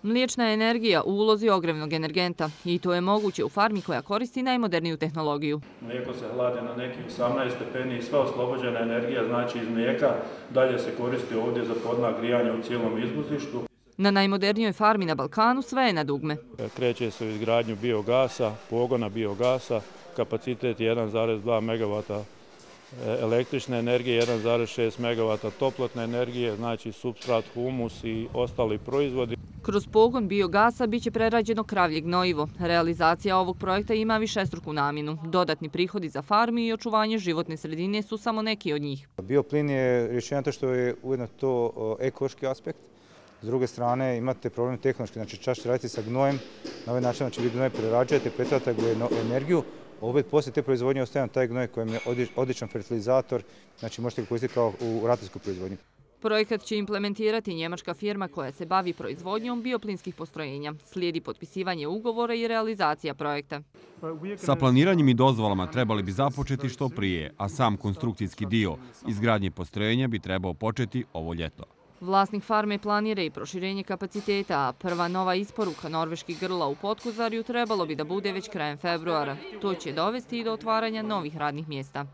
Mliječna energija u ulozi ogrevnog energenta i to je moguće u farmi koja koristi najmoderniju tehnologiju. Mlijeko se hladi na nekih 18 stepeni i sva oslobođena energija, znači iz mlijeka, dalje se koristi ovdje za podna grijanja u cijelom izvozištu. Na najmodernijoj farmi na Balkanu sve je na dugme. Kreće se u izgradnju biogasa, pogona biogasa, kapacitet 1,2 MW električne energije, 1,6 MW toplotne energije, znači supstrat, humus i ostali proizvodi. Kroz pogon biogasa biće prerađeno kravlje gnojivo. Realizacija ovog projekta ima višestruku namjenu. Dodatni prihodi za farmu i očuvanje životne sredine su samo neki od njih. Bioplin je rješenje to što je ujedno to ekološki aspekt. S druge strane imate problem tehnološki, znači čas ćete raditi sa gnojem, na ovaj način znači vi gnoj prerađujete, pretvarate ga u energiju, opet poslije te proizvodnje ostaje taj gnoj koji je odličan fertilizator, znači možete ga koristiti kao u ratarsku proizvodnju. Projekat će implementirati njemačka firma koja se bavi proizvodnjom bioplinskih postrojenja. Slijedi potpisivanje ugovora i realizacija projekta. Sa planiranjem i dozvolama trebali bi započeti što prije, a sam konstrukcijski dio izgradnje postrojenja bi trebao početi ovo ljeto. Vlasnik farme planira i proširenje kapaciteta, a prva nova isporuka norveških grla u Potkozarju trebalo bi da bude već krajem februara. To će dovesti i do otvaranja novih radnih mjesta.